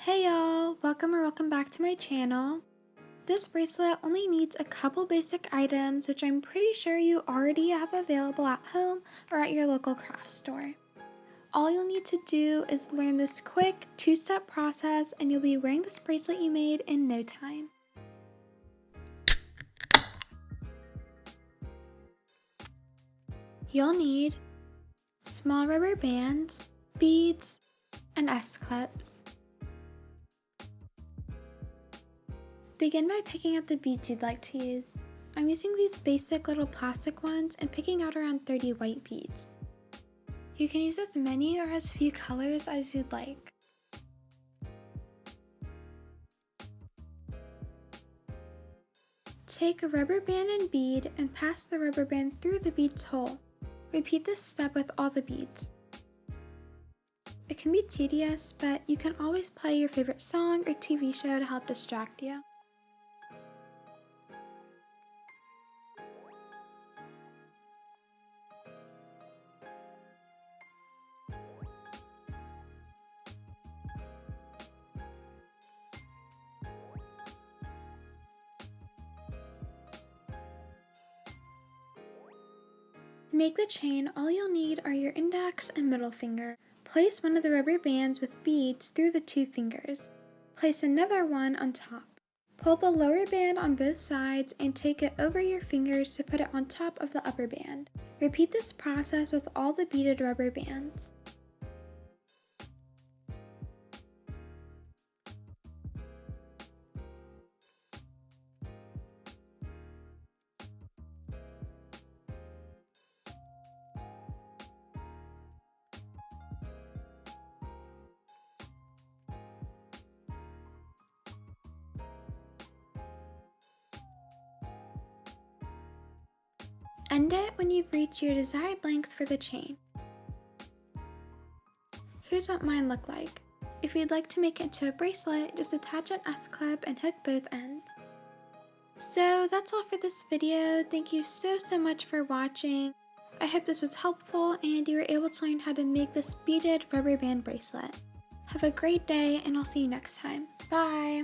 Hey y'all, welcome back to my channel. This bracelet only needs a couple basic items which I'm pretty sure you already have available at home or at your local craft store. All you'll need to do is learn this quick two-step process and you'll be wearing this bracelet you made in no time. You'll need small rubber bands, beads, and S-clips. Begin by picking out the beads you'd like to use. I'm using these basic little plastic ones and picking out around 30 white beads. You can use as many or as few colors as you'd like. Take a rubber band and bead and pass the rubber band through the bead's hole. Repeat this step with all the beads. It can be tedious, but you can always play your favorite song or TV show to help distract you. To make the chain, all you'll need are your index and middle finger. Place one of the rubber bands with beads through the two fingers. Place another one on top. Pull the lower band on both sides and take it over your fingers to put it on top of the upper band. Repeat this process with all the beaded rubber bands. End it when you've reached your desired length for the chain. Here's what mine look like. If you'd like to make it into a bracelet, just attach an S-clip and hook both ends. So that's all for this video. Thank you so much for watching. I hope this was helpful and you were able to learn how to make this beaded rubber band bracelet. Have a great day and I'll see you next time. Bye!